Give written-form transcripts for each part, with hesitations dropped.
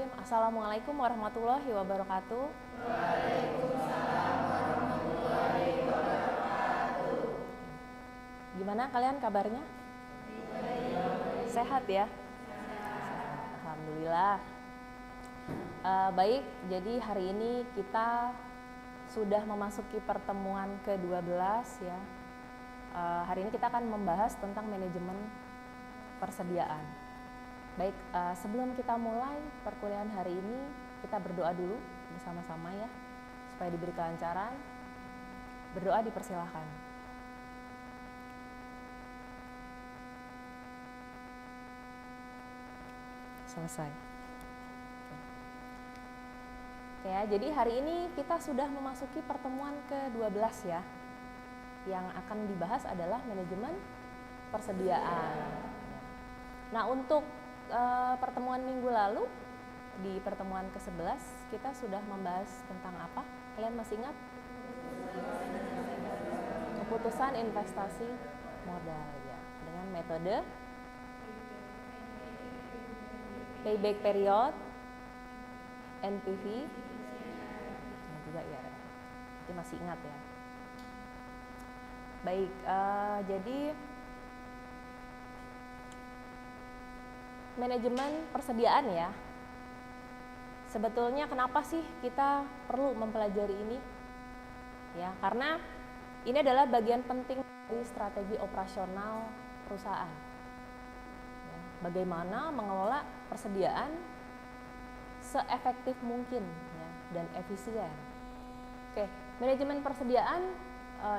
Bismillahirrahmanirrahim. Assalamualaikum warahmatullahi wabarakatuh. Waalaikumsalam warahmatullahi wabarakatuh. Gimana kalian kabarnya? Sehat ya? Alhamdulillah. Baik, jadi hari ini kita sudah memasuki pertemuan ke-12 ya. Hari ini kita akan membahas tentang manajemen persediaan. Baik, sebelum kita mulai perkuliahan hari ini, kita berdoa dulu bersama-sama ya, supaya diberi kelancaran. Berdoa dipersilahkan. Selesai. Oke ya, jadi hari ini kita sudah memasuki pertemuan ke-12 ya. Yang akan dibahas adalah manajemen persediaan. Nah, untuk pertemuan minggu lalu, di pertemuan ke-11, kita sudah membahas tentang apa? Kalian masih ingat? Keputusan investasi modal ya, dengan metode payback period, NPV, nah, juga ya, itu masih ingat ya. Baik, jadi manajemen persediaan ya. Sebetulnya kenapa sih kita perlu mempelajari ini? Ya, karena ini adalah bagian penting dari strategi operasional perusahaan. Ya, bagaimana mengelola persediaan seefektif mungkin ya, dan efisien. Oke, manajemen persediaan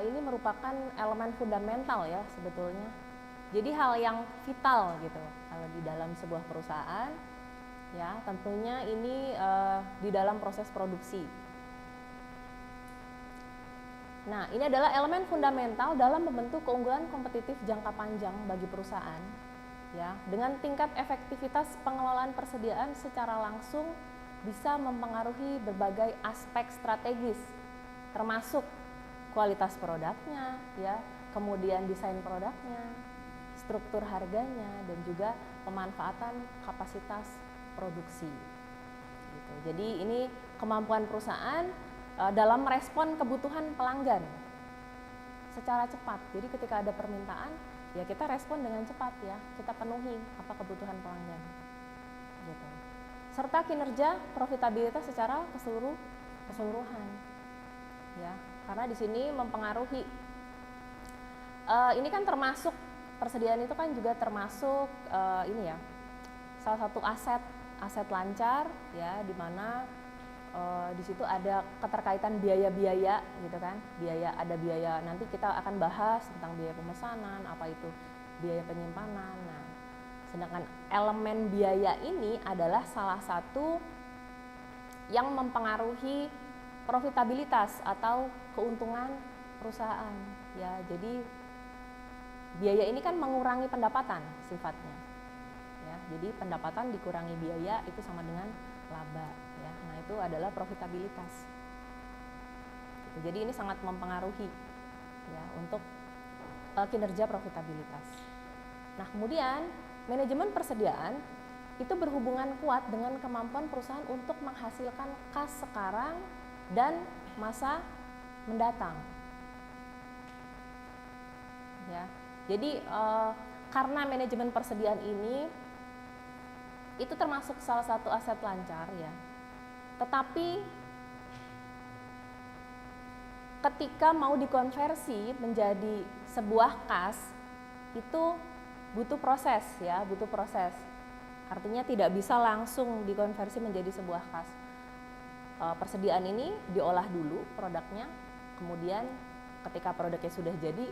ini merupakan elemen fundamental ya sebetulnya. Jadi hal yang vital gitu kalau di dalam sebuah perusahaan ya, tentunya ini di dalam proses produksi. Nah, ini adalah elemen fundamental dalam membentuk keunggulan kompetitif jangka panjang bagi perusahaan ya. Dengan tingkat efektivitas pengelolaan persediaan secara langsung bisa mempengaruhi berbagai aspek strategis termasuk kualitas produknya ya, kemudian desain produknya, struktur harganya, dan juga pemanfaatan kapasitas produksi. Gitu. Jadi ini kemampuan perusahaan dalam merespon kebutuhan pelanggan secara cepat. Jadi ketika ada permintaan, ya kita respon dengan cepat ya, kita penuhi apa kebutuhan pelanggan. Gitu. Serta kinerja profitabilitas secara keseluruhan. Ya, karena di sini mempengaruhi. Ini kan termasuk persediaan itu kan juga termasuk ini ya, salah satu aset lancar ya, di mana di situ ada keterkaitan biaya-biaya gitu kan, ada biaya, nanti kita akan bahas tentang biaya pemesanan, apa itu biaya penyimpanan. Nah, sedangkan elemen biaya ini adalah salah satu yang mempengaruhi profitabilitas atau keuntungan perusahaan ya. Jadi biaya ini kan mengurangi pendapatan sifatnya ya. Jadi pendapatan dikurangi biaya itu sama dengan laba ya. Nah, itu adalah profitabilitas gitu. Jadi ini sangat mempengaruhi ya untuk kinerja profitabilitas. Nah, kemudian manajemen persediaan itu berhubungan kuat dengan kemampuan perusahaan untuk menghasilkan kas sekarang dan masa mendatang ya. Jadi karena manajemen persediaan ini itu termasuk salah satu aset lancar ya, tetapi ketika mau dikonversi menjadi sebuah kas itu butuh proses ya, butuh proses. Artinya tidak bisa langsung dikonversi menjadi sebuah kas. Persediaan ini diolah dulu produknya, kemudian ketika produknya sudah jadi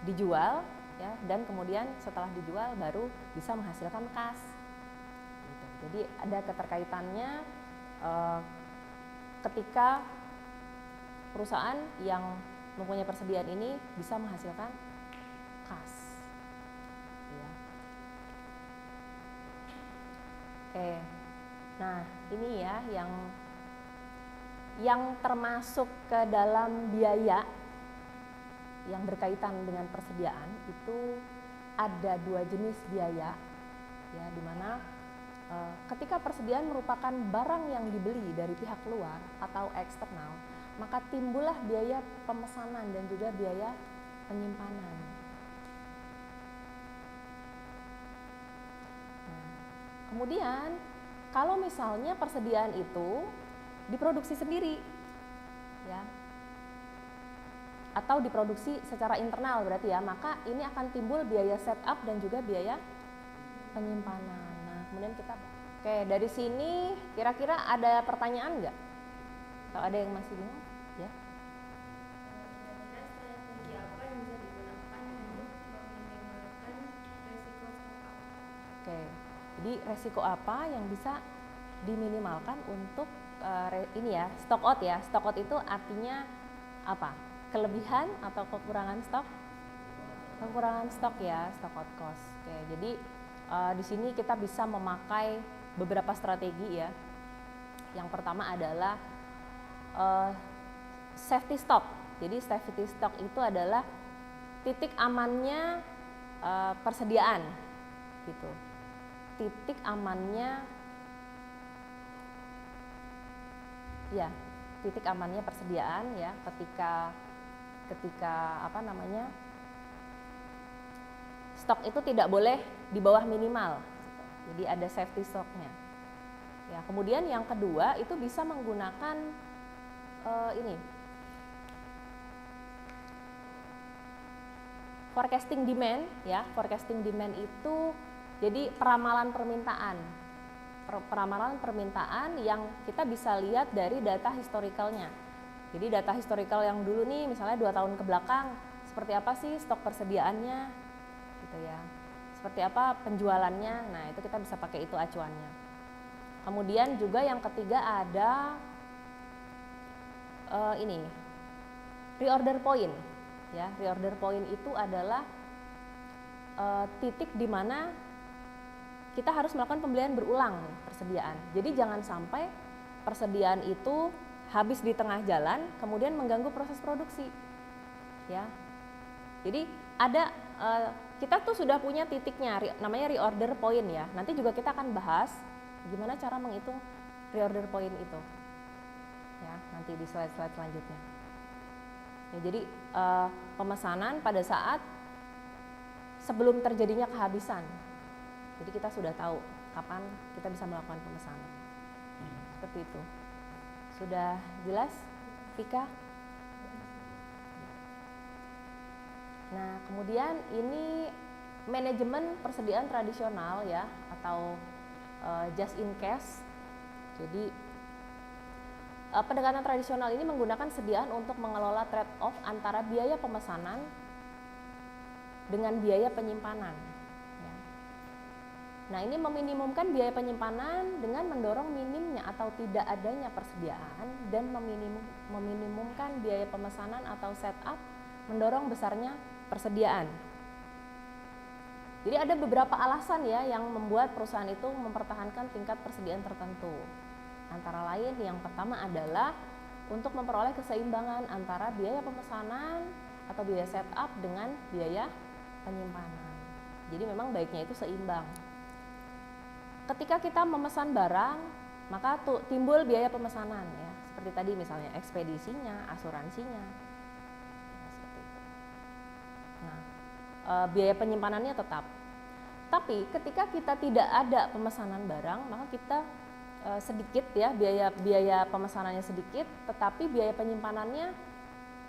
dijual ya, dan kemudian setelah dijual baru bisa menghasilkan kas gitu. Jadi ada keterkaitannya ketika perusahaan yang mempunyai persediaan ini bisa menghasilkan kas ya. Oke, nah ini ya yang termasuk ke dalam biaya yang berkaitan dengan persediaan itu ada 2 jenis biaya ya, di mana Ketika persediaan merupakan barang yang dibeli dari pihak luar atau eksternal, maka timbullah biaya pemesanan dan juga biaya penyimpanan. Nah, kemudian kalau misalnya persediaan itu diproduksi sendiri, ya, atau diproduksi secara internal berarti ya, maka ini akan timbul biaya setup dan juga biaya penyimpanan. Nah, kemudian kita, oke, dari sini kira-kira ada pertanyaan nggak? Atau ada yang masih bingung? Ya. Kira-kira strategi apa yang bisa digunakan untuk meminimalkan resiko stock up? Oke, jadi resiko apa yang bisa diminimalkan untuk ini ya, stock out ya. Stock out itu artinya apa? Kelebihan atau kekurangan stok? Kekurangan stok ya, stock out cost. Oke, jadi di sini kita bisa memakai beberapa strategi ya. Yang pertama adalah safety stock. Jadi safety stock itu adalah titik amannya persediaan, gitu. Titik amannya, ya, titik amannya persediaan ya. Ketika apa namanya, stok itu tidak boleh di bawah minimal, gitu. Jadi ada safety stocknya. Ya, kemudian yang kedua itu bisa menggunakan ini forecasting demand ya. Forecasting demand itu jadi peramalan permintaan yang kita bisa lihat dari data historicalnya. Jadi data historical yang dulu nih, misalnya 2 tahun ke belakang, seperti apa sih stok persediaannya, gitu ya. Seperti apa penjualannya. Nah, itu kita bisa pakai itu acuannya. Kemudian juga yang ketiga ada ini reorder point ya. Reorder point itu adalah titik di mana kita harus melakukan pembelian berulang nih, persediaan. Jadi jangan sampai persediaan itu habis di tengah jalan kemudian mengganggu proses produksi ya. Jadi ada kita tuh sudah punya titiknya, namanya reorder point ya. Nanti juga kita akan bahas gimana cara menghitung reorder point itu ya, nanti di slide-slide selanjutnya ya. Jadi pemesanan pada saat sebelum terjadinya kehabisan, jadi kita sudah tahu kapan kita bisa melakukan pemesanan. Seperti itu. Sudah jelas, Vika? Nah, kemudian ini manajemen persediaan tradisional ya, atau just in case. Jadi pendekatan tradisional ini menggunakan sediaan untuk mengelola trade-off antara biaya pemesanan dengan biaya penyimpanan. Ya. Nah, ini meminimumkan biaya penyimpanan dengan mendorong minimnya atau tidak adanya persediaan, dan meminimumkan biaya pemesanan atau setup, mendorong besarnya persediaan. Jadi ada beberapa alasan ya yang membuat perusahaan itu mempertahankan tingkat persediaan tertentu. Antara lain yang pertama adalah untuk memperoleh keseimbangan antara biaya pemesanan atau biaya setup dengan biaya penyimpanan. Jadi memang baiknya itu seimbang. Ketika kita memesan barang, maka timbul biaya pemesanan ya. Seperti tadi misalnya ekspedisinya, asuransinya. Ya, seperti itu. Nah, biaya penyimpanannya tetap. Tapi ketika kita tidak ada pemesanan barang, maka kita sedikit ya, biaya pemesanannya sedikit, tetapi biaya penyimpanannya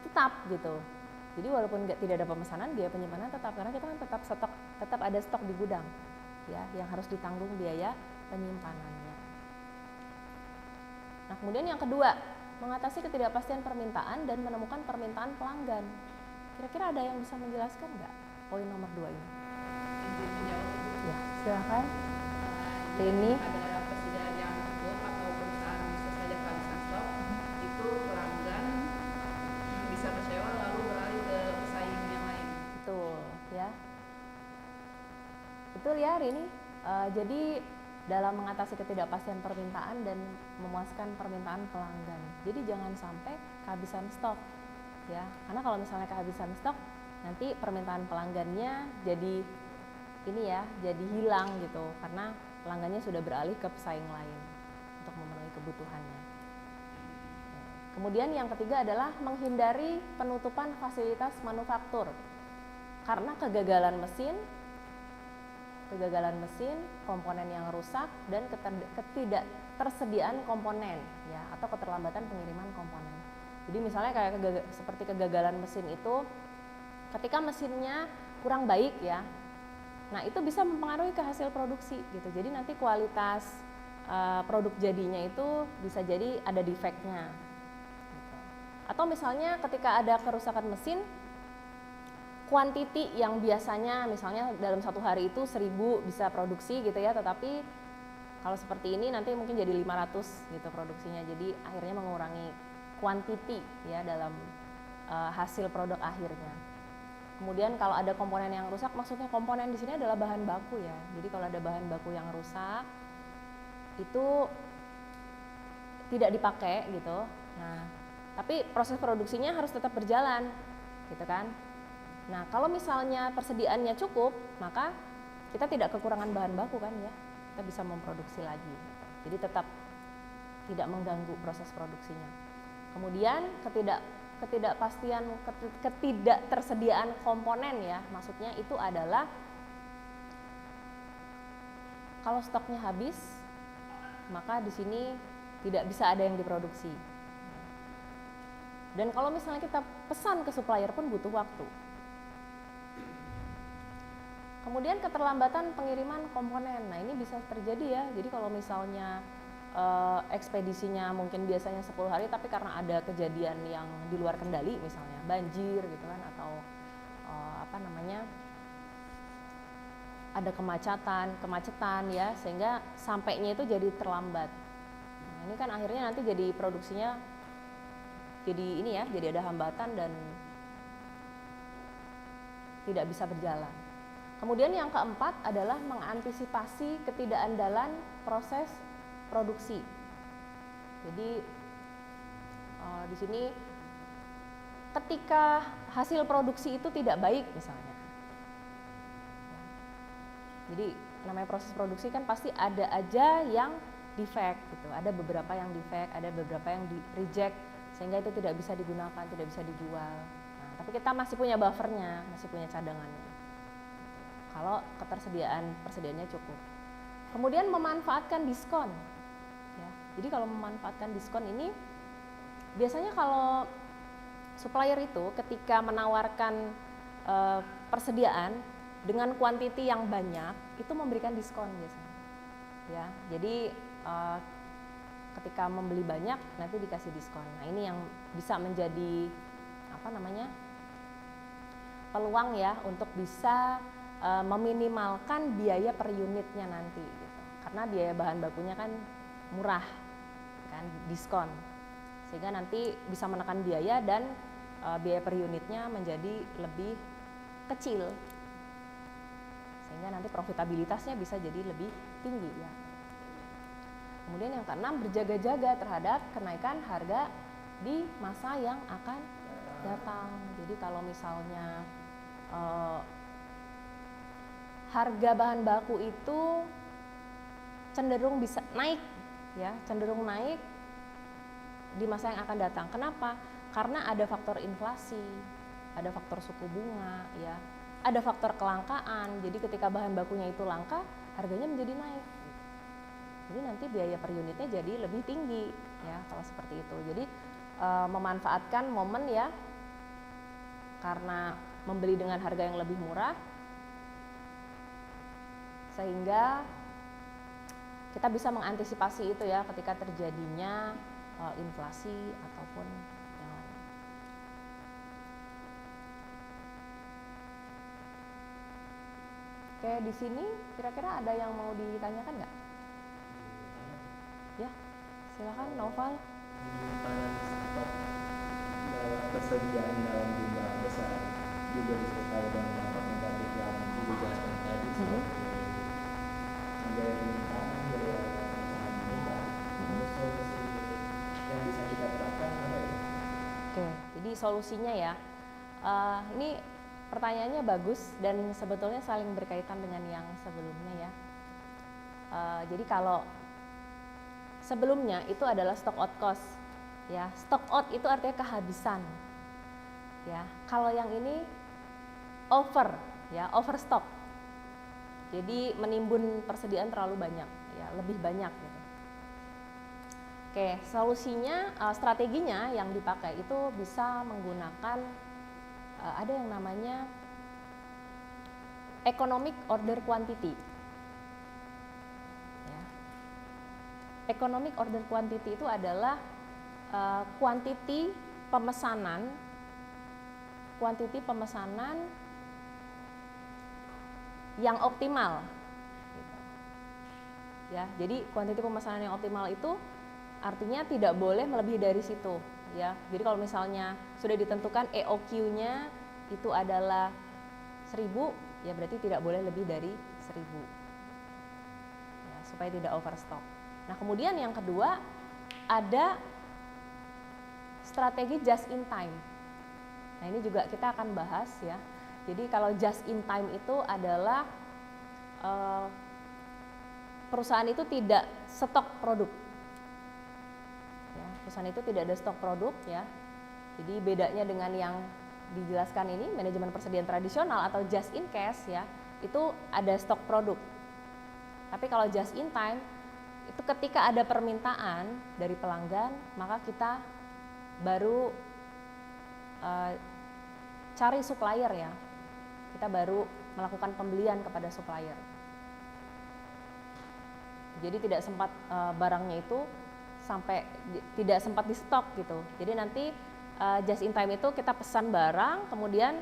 tetap gitu. Jadi walaupun tidak ada pemesanan, biaya penyimpanan tetap, karena kita kan tetap ada stok di gudang ya, yang harus ditanggung biaya penyimpanannya. Nah, kemudian yang kedua, mengatasi ketidakpastian permintaan dan menemukan permintaan pelanggan. Kira-kira ada yang bisa menjelaskan nggak poin nomor 2 ini? Ya, silakan. Ini ada persediaan yang buruk atau perusahaan bisa saja kehabisan stok, itu pelanggan bisa kecewa lalu beralih ke pesaing yang lain. betul ya. Betul ya, Rini. Jadi dalam mengatasi ketidakpastian permintaan dan memuaskan permintaan pelanggan. Jadi jangan sampai kehabisan stok ya. Karena kalau misalnya kehabisan stok, nanti permintaan pelanggannya jadi ini ya, jadi hilang gitu, karena pelanggannya sudah beralih ke pesaing lain untuk memenuhi kebutuhannya. Kemudian yang ketiga adalah menghindari penutupan fasilitas manufaktur karena kegagalan mesin, komponen yang rusak, dan ketidaktersediaan komponen ya, atau keterlambatan pengiriman komponen. Jadi misalnya kayak seperti kegagalan mesin itu ketika mesinnya kurang baik ya, nah itu bisa mempengaruhi ke hasil produksi gitu. Jadi nanti kualitas produk jadinya itu bisa jadi ada defeknya gitu. Atau misalnya ketika ada kerusakan mesin, kuantiti yang biasanya misalnya dalam satu hari itu 1000 bisa produksi gitu ya, tetapi kalau seperti ini nanti mungkin jadi 500 gitu produksinya, jadi akhirnya mengurangi kuantiti ya dalam hasil produk akhirnya. Kemudian kalau ada komponen yang rusak, maksudnya komponen di sini adalah bahan baku ya, jadi kalau ada bahan baku yang rusak itu tidak dipakai gitu, nah tapi proses produksinya harus tetap berjalan gitu kan. Nah, kalau misalnya persediaannya cukup, maka kita tidak kekurangan bahan baku kan ya, kita bisa memproduksi lagi. Jadi tetap tidak mengganggu proses produksinya. Kemudian ketidaktersediaan komponen ya, maksudnya itu adalah kalau stoknya habis, maka di sini tidak bisa ada yang diproduksi. Dan kalau misalnya kita pesan ke supplier pun butuh waktu. Kemudian keterlambatan pengiriman komponen, nah ini bisa terjadi ya. Jadi kalau misalnya ekspedisinya mungkin biasanya 10 hari, tapi karena ada kejadian yang di luar kendali, misalnya banjir gitu kan, atau ada kemacetan ya, sehingga sampainya itu jadi terlambat. Nah, ini kan akhirnya nanti jadi produksinya jadi ini ya, jadi ada hambatan dan tidak bisa berjalan. Kemudian yang keempat adalah mengantisipasi ketidakandalan proses produksi. Jadi di sini ketika hasil produksi itu tidak baik misalnya, jadi namanya proses produksi kan pasti ada aja yang defect gitu, ada beberapa yang defect, ada beberapa yang di reject sehingga itu tidak bisa digunakan, tidak bisa dijual. Nah, tapi kita masih punya buffernya, masih punya cadangannya. Kalau persediaannya cukup. Kemudian memanfaatkan diskon. Ya, jadi kalau memanfaatkan diskon ini, biasanya kalau supplier itu ketika menawarkan persediaan dengan kuantiti yang banyak, itu memberikan diskon biasanya. Ya, jadi ketika membeli banyak nanti dikasih diskon. Nah ini yang bisa menjadi peluang ya untuk bisa meminimalkan biaya per unitnya nanti gitu. Karena biaya bahan bakunya kan murah kan, diskon, sehingga nanti bisa menekan biaya dan biaya per unitnya menjadi lebih kecil, sehingga nanti profitabilitasnya bisa jadi lebih tinggi ya. Kemudian yang keenam, berjaga-jaga terhadap kenaikan harga di masa yang akan datang. Jadi kalau misalnya harga bahan baku itu cenderung bisa naik ya, cenderung naik di masa yang akan datang. Kenapa? Karena ada faktor inflasi, ada faktor suku bunga ya, ada faktor kelangkaan. Jadi ketika bahan bakunya itu langka, harganya menjadi naik. Jadi nanti biaya per unitnya jadi lebih tinggi ya kalau seperti itu. Jadi memanfaatkan momen ya, karena membeli dengan harga yang lebih murah, sehingga kita bisa mengantisipasi itu ya ketika terjadinya inflasi ataupun yang lain. Oke, di sini kira-kira ada yang mau ditanyakan nggak? Ya, silakan Noval. Persediaan dalam jumlah besar juga disertai dengan dampak negatif yang dijelaskan tadi, seperti biaya penyimpanan, biaya pemesanan meningkat. Solusi yang bisa kita terapkan apa ya? Oke, jadi solusinya ya, ini pertanyaannya bagus dan sebetulnya saling berkaitan dengan yang sebelumnya ya. Jadi kalau sebelumnya itu adalah stock out cost, ya. Stock out itu artinya kehabisan, ya. Kalau yang ini over, ya, overstock. Jadi menimbun persediaan terlalu banyak, ya, lebih banyak gitu. Oke, solusinya, strateginya yang dipakai itu bisa menggunakan ada yang namanya economic order quantity. Ya. Economic order quantity itu adalah kuantiti pemesanan yang optimal. Gitu. Ya, jadi kuantiti pemesanan yang optimal itu artinya tidak boleh melebihi dari situ. Ya, jadi kalau misalnya sudah ditentukan EOQ-nya itu adalah 1000, ya berarti tidak boleh lebih dari 1000. Ya, supaya tidak overstock. Nah, kemudian yang kedua ada strategi just in time. Nah, ini juga kita akan bahas ya. Jadi kalau just in time itu adalah perusahaan itu tidak stok produk. Ya, perusahaan itu tidak ada stok produk ya. Jadi bedanya dengan yang dijelaskan ini manajemen persediaan tradisional atau just in case ya, itu ada stok produk. Tapi kalau just in time itu ketika ada permintaan dari pelanggan, maka kita baru cari supplier ya. Kita baru melakukan pembelian kepada supplier. Jadi tidak sempat barangnya itu tidak sempat di stok gitu. Jadi nanti just in time itu kita pesan barang, kemudian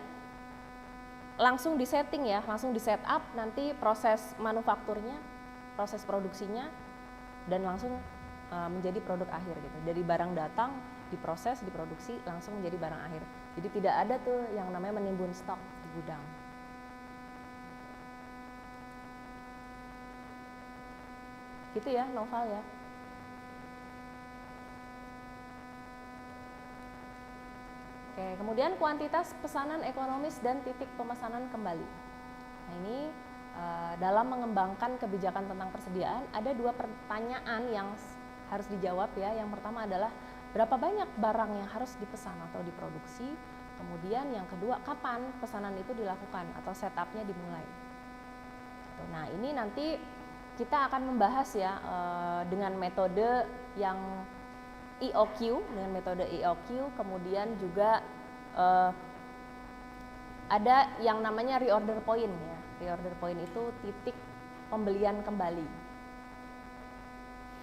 langsung disetting ya, langsung di set up nanti proses manufakturnya, proses produksinya, dan langsung menjadi produk akhir gitu. Dari barang datang, diproses, diproduksi, langsung menjadi barang akhir. Jadi tidak ada tuh yang namanya menimbun stok di gudang. Gitu ya, Noval ya. Oke, kemudian kuantitas pesanan ekonomis dan titik pemesanan kembali. Nah, ini dalam mengembangkan kebijakan tentang persediaan ada dua pertanyaan yang harus dijawab ya. Yang pertama adalah berapa banyak barang yang harus dipesan atau diproduksi. Kemudian yang kedua, kapan pesanan itu dilakukan atau setupnya dimulai. Nah, ini nanti kita akan membahas ya dengan metode yang EOQ, dengan metode EOQ, kemudian juga ada yang namanya reorder point ya. Reorder point itu titik pembelian kembali.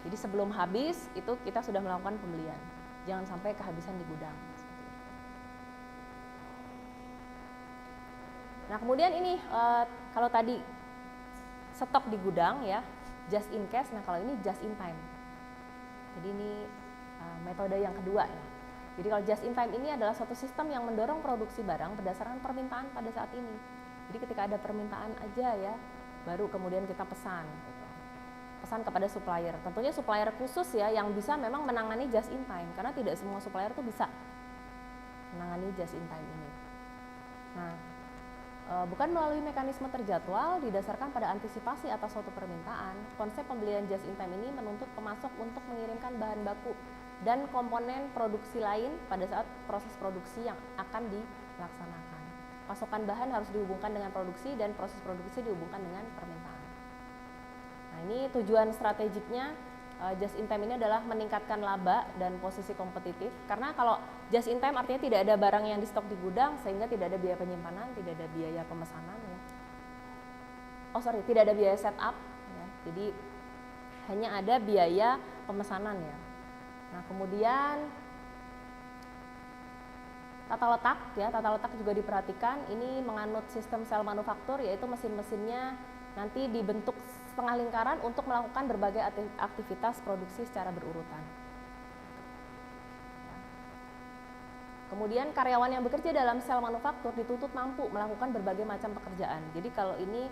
Jadi sebelum habis itu kita sudah melakukan pembelian. Jangan sampai kehabisan di gudang. Nah, kemudian ini kalau tadi stok di gudang ya, just in case. Nah, kalau ini just in time. Jadi ini metode yang kedua ya. Jadi kalau just in time ini adalah suatu sistem yang mendorong produksi barang berdasarkan permintaan pada saat ini. Jadi ketika ada permintaan aja ya, baru kemudian kita pesan. Gitu. Pesan kepada supplier. Tentunya supplier khusus ya yang bisa memang menangani just in time. Karena tidak semua supplier tuh bisa menangani just in time ini. Nah, bukan melalui mekanisme terjadwal didasarkan pada antisipasi atas suatu permintaan. Konsep pembelian just in time ini menuntut pemasok untuk mengirimkan bahan baku dan komponen produksi lain pada saat proses produksi yang akan dilaksanakan. Pasokan bahan harus dihubungkan dengan produksi dan proses produksi dihubungkan dengan permintaan. Nah, ini tujuan strategiknya just in time ini adalah meningkatkan laba dan posisi kompetitif. Karena kalau just in time artinya tidak ada barang yang di stok di gudang sehingga tidak ada biaya penyimpanan, tidak ada biaya pemesanan ya. Tidak ada biaya setup ya. Jadi hanya ada biaya pemesanan ya. Nah, kemudian tata letak juga diperhatikan. Ini menganut sistem sel manufaktur, yaitu mesin-mesinnya nanti dibentuk setengah lingkaran untuk melakukan berbagai aktivitas produksi secara berurutan. Kemudian karyawan yang bekerja dalam sel manufaktur dituntut mampu melakukan berbagai macam pekerjaan. Jadi kalau ini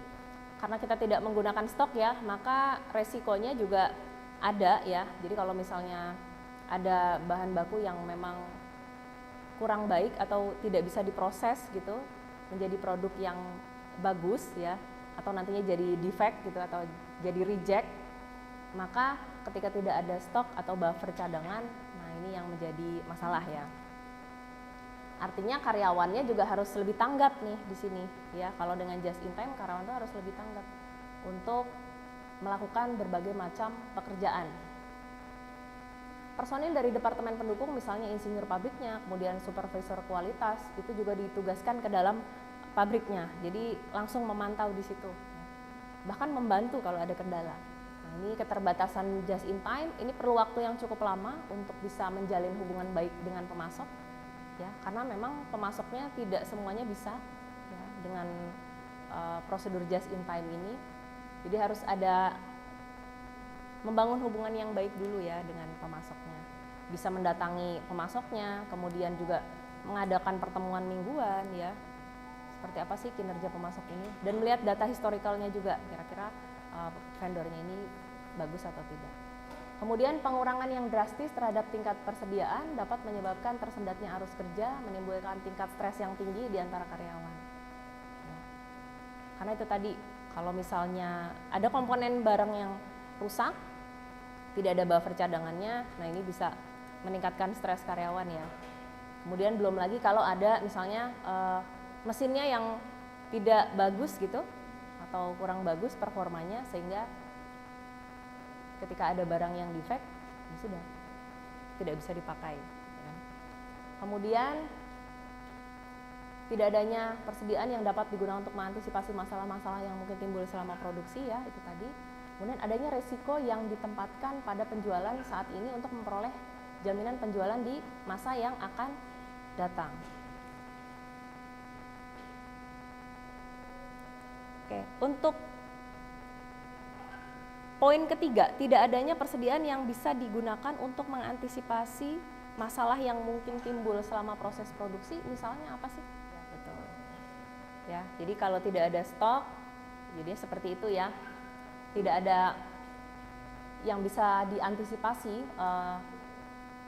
karena kita tidak menggunakan stok ya, maka resikonya juga ada ya. Jadi kalau misalnya ada bahan baku yang memang kurang baik atau tidak bisa diproses gitu menjadi produk yang bagus ya, atau nantinya jadi defect gitu atau jadi reject, maka ketika tidak ada stok atau buffer cadangan, nah ini yang menjadi masalah ya. Artinya karyawannya juga harus lebih tanggap nih di sini ya. Kalau dengan just in time, karyawan itu harus lebih tanggap untuk melakukan berbagai macam pekerjaan. Personil dari departemen pendukung, misalnya insinyur pabriknya, kemudian supervisor kualitas, itu juga ditugaskan ke dalam pabriknya. Jadi langsung memantau di situ. Bahkan membantu kalau ada kendala. Nah, ini keterbatasan just in time, ini perlu waktu yang cukup lama untuk bisa menjalin hubungan baik dengan pemasok. Ya, karena memang pemasoknya tidak semuanya bisa ya, dengan prosedur just in time ini. Jadi harus ada membangun hubungan yang baik dulu ya dengan pemasoknya. Bisa mendatangi pemasoknya, kemudian juga mengadakan pertemuan mingguan ya. Seperti apa sih kinerja pemasok ini, dan melihat data historikalnya juga, kira-kira vendornya ini bagus atau tidak. Kemudian pengurangan yang drastis terhadap tingkat persediaan dapat menyebabkan tersendatnya arus kerja, menimbulkan tingkat stres yang tinggi di antara karyawan. Ya. Karena itu tadi, kalau misalnya ada komponen barang yang rusak, tidak ada buffer cadangannya, nah ini bisa meningkatkan stres karyawan ya. Kemudian belum lagi kalau ada misalnya mesinnya yang tidak bagus gitu, atau kurang bagus performanya, sehingga ketika ada barang yang defect, ya sudah tidak bisa dipakai. Ya. Kemudian tidak adanya persediaan yang dapat digunakan untuk mengantisipasi masalah-masalah yang mungkin timbul selama produksi ya, itu tadi. Kemudian adanya resiko yang ditempatkan pada penjualan saat ini untuk memperoleh jaminan penjualan di masa yang akan datang. Oke, untuk poin ketiga, tidak adanya persediaan yang bisa digunakan untuk mengantisipasi masalah yang mungkin timbul selama proses produksi, misalnya apa sih? Ya, betul. Ya, jadi kalau tidak ada stok, jadi seperti itu ya. Tidak ada yang bisa diantisipasi,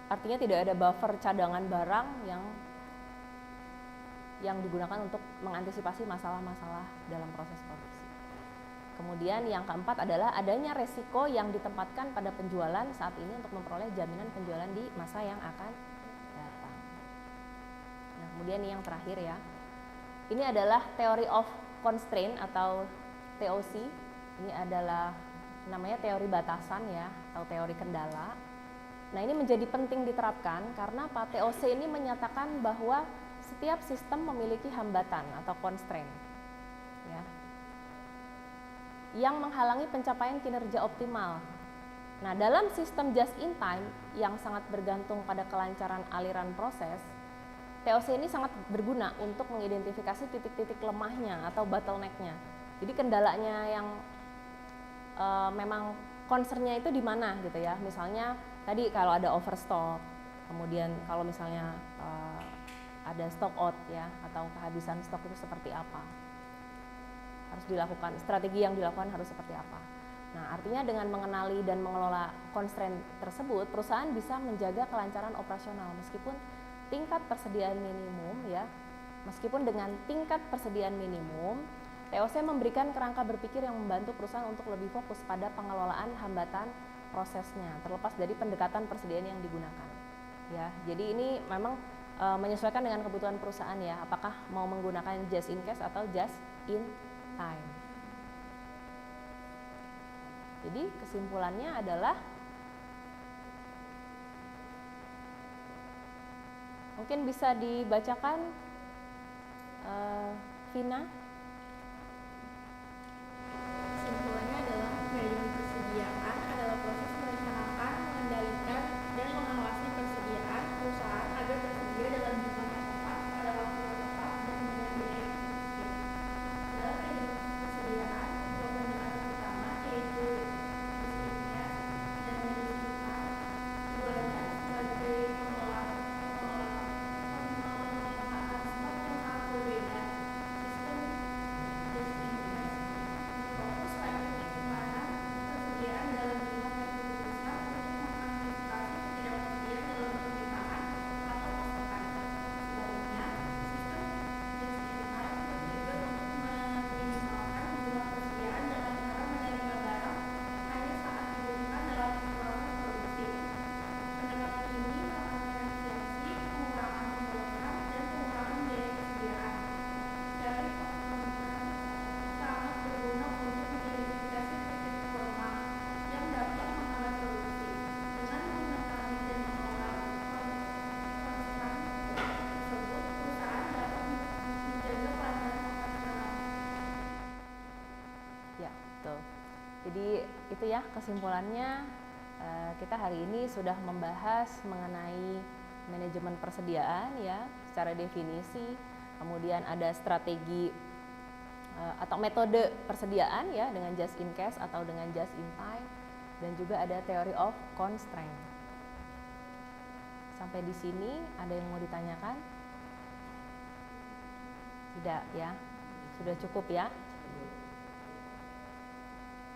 artinya tidak ada buffer cadangan barang yang digunakan untuk mengantisipasi masalah-masalah dalam proses produksi. Kemudian yang keempat adalah adanya resiko yang ditempatkan pada penjualan saat ini untuk memperoleh jaminan penjualan di masa yang akan datang. Nah, kemudian yang terakhir ya, ini adalah theory of constraint atau TOC. Ini adalah namanya teori batasan ya, atau teori kendala. Nah, ini menjadi penting diterapkan karena Pak TOC ini menyatakan bahwa setiap sistem memiliki hambatan atau constraint ya, yang menghalangi pencapaian kinerja optimal. Nah, dalam sistem just in time yang sangat bergantung pada kelancaran aliran proses, TOC ini sangat berguna untuk mengidentifikasi titik-titik lemahnya atau bottleneck-nya. Jadi kendalanya yang memang concern-nya itu di mana gitu ya. Misalnya tadi kalau ada overstock, kemudian kalau misalnya ada stock out ya, atau kehabisan stok itu seperti apa, harus dilakukan, strategi yang dilakukan harus seperti apa. Nah, artinya dengan mengenali dan mengelola constraint tersebut, perusahaan bisa menjaga kelancaran operasional meskipun tingkat persediaan minimum ya, meskipun dengan tingkat persediaan minimum, TOC memberikan kerangka berpikir yang membantu perusahaan untuk lebih fokus pada pengelolaan hambatan prosesnya, terlepas dari pendekatan persediaan yang digunakan. Ya, jadi ini memang menyesuaikan dengan kebutuhan perusahaan ya, apakah mau menggunakan just in case atau just in time. Jadi kesimpulannya adalah mungkin bisa dibacakan Vina. Kesimpulannya adalah manajemen persediaan adalah proses merencanakan, mengendalikan, dan mengawasi persediaan perusahaan agar tersedia dalam jumlah yang tepat, pada waktu yang tepat, dan dengan biaya yang efisien. Dalam manajemen persediaan, dua pendekatan utama yaitu bisnisnya dan manajemen keduanya sebagai pengelolaan stok yang sangat berbeda. Sistem ya, kesimpulannya kita hari ini sudah membahas mengenai manajemen persediaan ya, secara definisi, kemudian ada strategi atau metode persediaan ya dengan just in case atau dengan just in time, dan juga ada theory of constraint. Sampai di sini ada yang mau ditanyakan? Tidak ya, sudah cukup ya.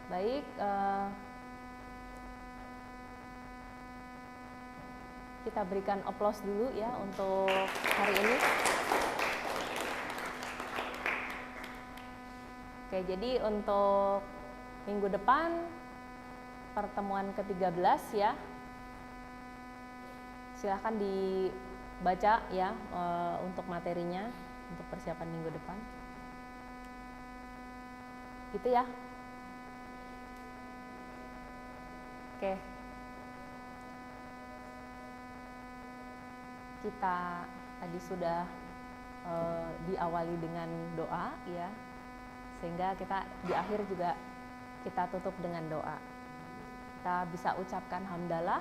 Baik, kita berikan aplaus dulu ya untuk hari ini. Oke, jadi untuk minggu depan pertemuan ke-13 ya, silahkan dibaca ya untuk materinya untuk persiapan minggu depan. Gitu ya. Oke. Kita tadi sudah diawali dengan doa ya. Sehingga kita di akhir juga kita tutup dengan doa. Kita bisa ucapkan hamdalah.